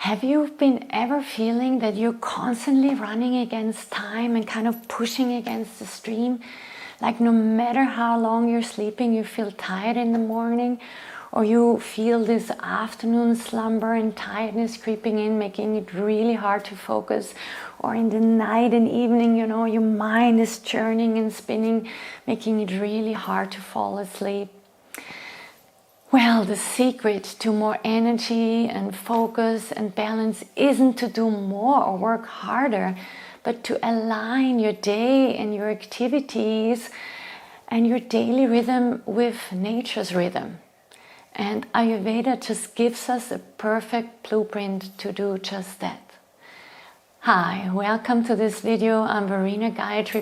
Have you been ever feeling that you're constantly running against time and kind of pushing against the stream? Like no matter how long you're sleeping, you feel tired in the morning, or you feel this afternoon slumber and tiredness creeping in, making it really hard to focus. Or in the night and evening, you know, your mind is churning and spinning, making it really hard to fall asleep. Well, the secret to more energy and focus and balance isn't to do more or work harder, but to align your day and your activities and your daily rhythm with nature's rhythm. And Ayurveda just gives us a perfect blueprint to do just that. Hi, welcome to this video. I'm Verena Gayatri,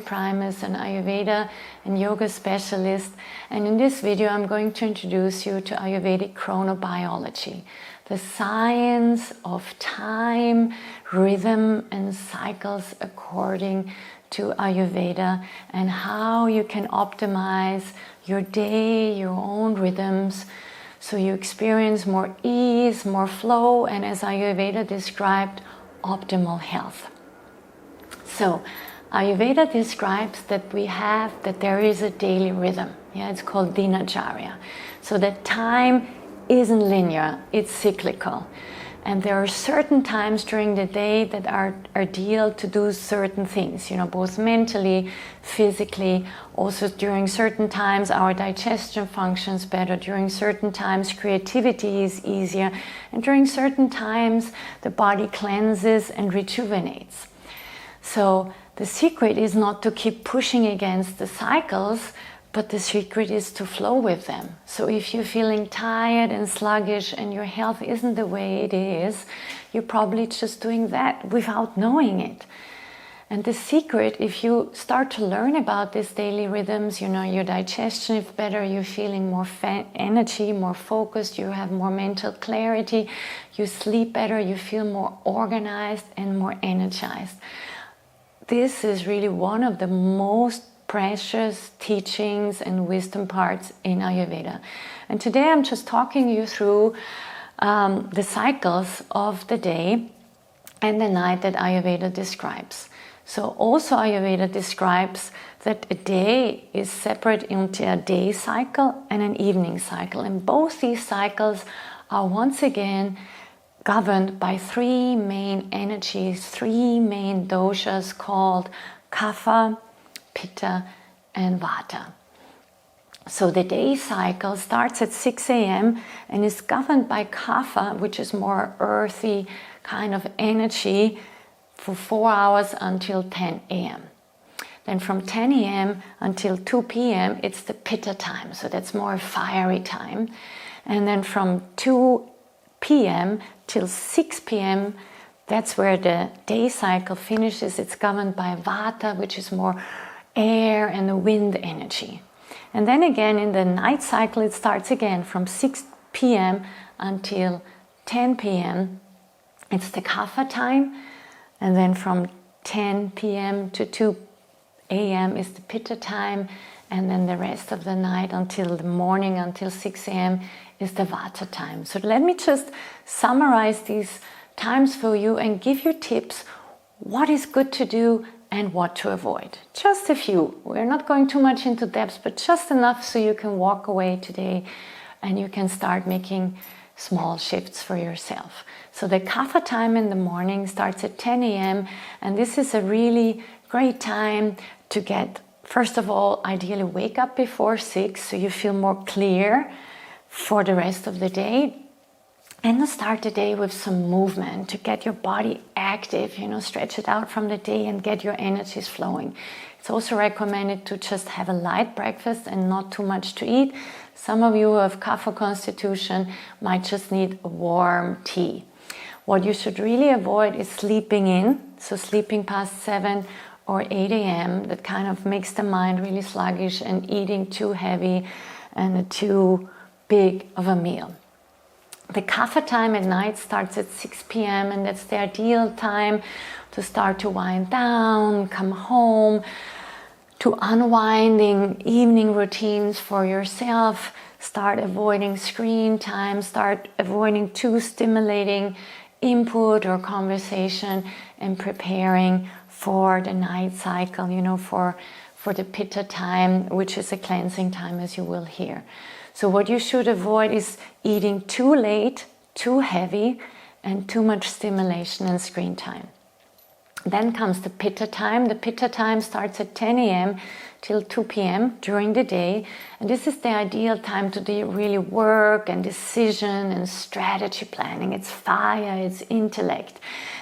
an Ayurveda and yoga specialist, and in this video I'm going to introduce you to Ayurvedic chronobiology, the science of time, rhythm and cycles according to Ayurveda, and how you can optimize your day, your own rhythms, so you experience more ease, more flow, and as Ayurveda described, optimal health. So Ayurveda describes that there is a daily rhythm. It's called dinacharya. So that time isn't linear, it's cyclical. And there are certain times during the day that are ideal to do certain things, both mentally, physically. Also during certain times our digestion functions better. During certain times creativity is easier. And during certain times the body cleanses and rejuvenates. So the secret is not to keep pushing against the cycles, but the secret is to flow with them. So if you're feeling tired and sluggish and your health isn't the way it is, you're probably just doing that without knowing it. And the secret, if you start to learn about these daily rhythms, your digestion is better, you're feeling more energy, more focused, you have more mental clarity, you sleep better, you feel more organized and more energized. This is really one of the most precious teachings and wisdom parts in Ayurveda. And today I'm just talking you through the cycles of the day and the night that Ayurveda describes. So also Ayurveda describes that a day is separate into a day cycle and an evening cycle. And both these cycles are once again governed by three main energies, three main doshas called Kapha, Pitta and Vata. So the day cycle starts at 6 a.m. and is governed by Kapha, which is more earthy kind of energy, for 4 hours until 10 a.m. Then from 10 a.m. until 2 p.m. it's the Pitta time, so that's more fiery time. And then from 2 p.m. till 6 p.m. that's where the day cycle finishes. It's governed by Vata, which is more air and the wind energy. And then again in the night cycle it starts again from 6 p.m. until 10 p.m. it's the Kapha time, and then from 10 p.m. to 2 a.m. is the Pitta time, and then the rest of the night until the morning until 6 a.m. is the Vata time. So let me just summarize these times for you and give you tips what is good to do and what to avoid. Just a few. We're not going too much into depth, but just enough so you can walk away today and you can start making small shifts for yourself. So the Kapha time in the morning starts at 10 a.m. and this is a really great time to get, first of all, ideally wake up before 6 so you feel more clear for the rest of the day. And to start the day with some movement, to get your body active, stretch it out from the day and get your energies flowing. It's also recommended to just have a light breakfast and not too much to eat. Some of you who have Kapha constitution might just need a warm tea. What you should really avoid is sleeping in, so sleeping past 7 or 8 a.m. That kind of makes the mind really sluggish, and eating too heavy and too big of a meal. The Kapha time at night starts at 6 p.m. and that's the ideal time to start to wind down, come home, to unwinding evening routines for yourself, start avoiding screen time, start avoiding too stimulating input or conversation and preparing for the night cycle, you know, for the pitta time, which is a cleansing time, as you will hear. So what you should avoid is eating too late, too heavy, and too much stimulation and screen time. Then comes the pitta time. The pitta time starts at 10 a.m. till 2 p.m. during the day. And this is the ideal time to do really work and decision and strategy planning. It's fire, it's intellect.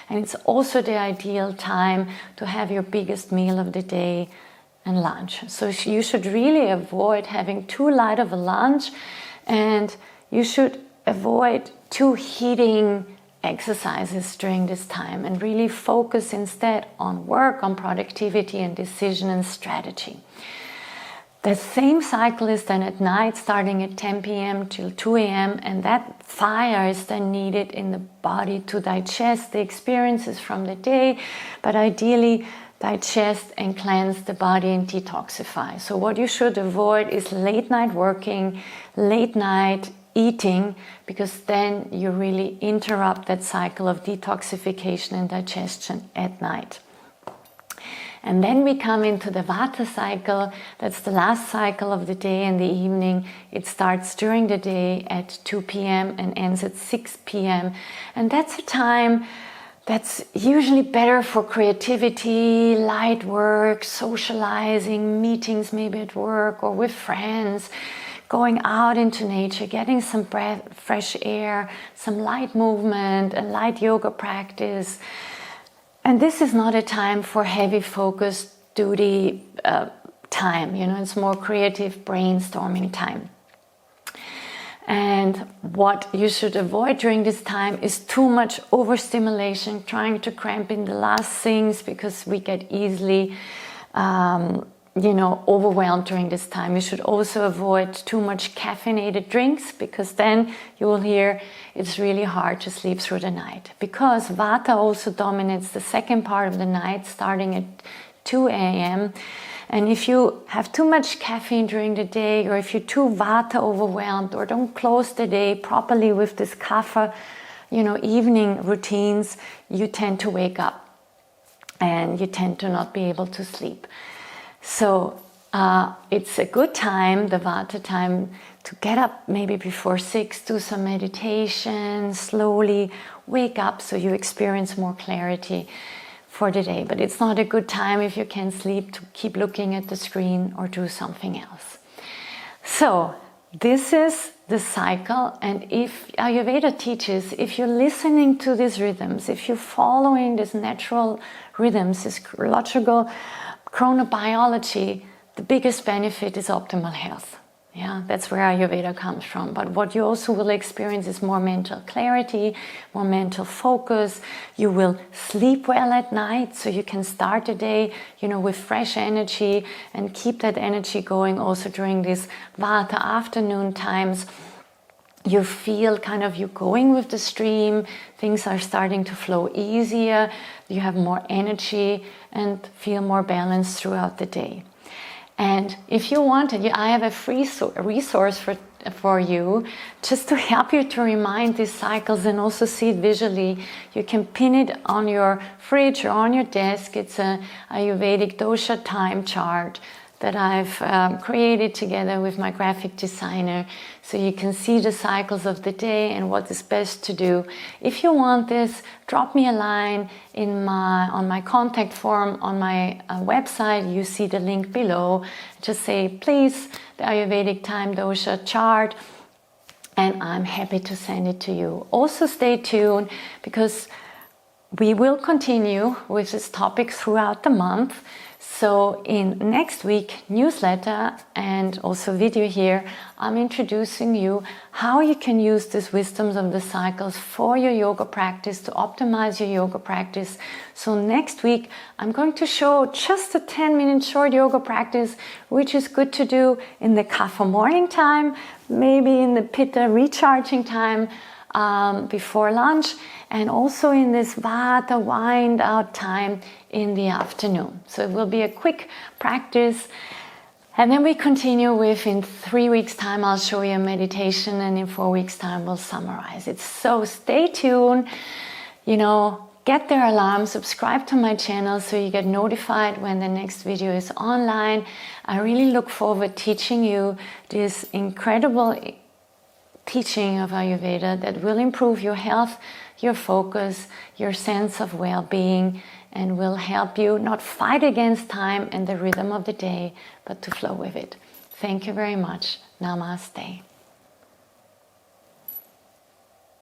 And it's also the ideal time to have your biggest meal of the day and lunch. So you should really avoid having too light of a lunch, and you should avoid too heating exercises during this time, and really focus instead on work, on productivity and decision and strategy. The same cycle is then at night, starting at 10 p.m. till 2 a.m. and that fire is then needed in the body to digest the experiences from the day, but ideally digest and cleanse the body and detoxify. So what you should avoid is late night working, late night eating, because then you really interrupt that cycle of detoxification and digestion at night. And then we come into the Vata cycle. That's the last cycle of the day and the evening. It starts during the day at 2 p.m. and ends at 6 p.m. And that's a time that's usually better for creativity, light work, socializing, meetings maybe at work or with friends, going out into nature, getting some fresh air, some light movement, a light yoga practice. And this is not a time for heavy focused duty time, you know, it's more creative brainstorming time. And what you should avoid during this time is too much overstimulation, trying to cramp in the last things, because we get easily overwhelmed during this time. You should also avoid too much caffeinated drinks, because then you will hear it's really hard to sleep through the night, because Vata also dominates the second part of the night, starting at 2 a.m. And if you have too much caffeine during the day, or if you're too Vata overwhelmed, or don't close the day properly with this Kapha, evening routines, you tend to wake up and you tend to not be able to sleep. So it's a good time, the Vata time, to get up maybe before 6, do some meditation, slowly wake up so you experience more clarity for the day. But it's not a good time, if you can sleep, to keep looking at the screen or do something else. So this is the cycle, and if Ayurveda teaches, if you're listening to these rhythms, if you're following these natural rhythms, this logical chronobiology, the biggest benefit is optimal health. Yeah, that's where Ayurveda comes from. But what you also will experience is more mental clarity, more mental focus. You will sleep well at night, so you can start the day, with fresh energy, and keep that energy going also during these Vata afternoon times. You feel you're going with the stream, things are starting to flow easier, you have more energy and feel more balanced throughout the day. And if you want it, I have a free resource for you, just to help you to remind these cycles and also see it visually. You can pin it on your fridge or on your desk. It's a Ayurvedic Dosha time chart that I've created together with my graphic designer, so you can see the cycles of the day and what is best to do. If you want this, drop me a line on my contact form on my website. You see the link below. Just say, please, the Ayurvedic time dosha chart, and I'm happy to send it to you. Also stay tuned, because we will continue with this topic throughout the month. So in next week newsletter and also video here, I'm introducing you how you can use these wisdoms of the cycles for your yoga practice, to optimize your yoga practice. So next week, I'm going to show just a 10-minute short yoga practice, which is good to do in the Kapha morning time, maybe in the Pitta recharging time, before lunch, and also in this Vata wind out time in the afternoon. So it will be a quick practice, and then we continue with, in 3 weeks time, I'll show you a meditation, and in 4 weeks time we'll summarize it. So stay tuned. get their alarm, subscribe to my channel so you get notified when the next video is online. I really look forward teaching you this incredible teaching of Ayurveda that will improve your health, your focus, your sense of well-being, and will help you not fight against time and the rhythm of the day, but to flow with it. Thank you very much. Namaste.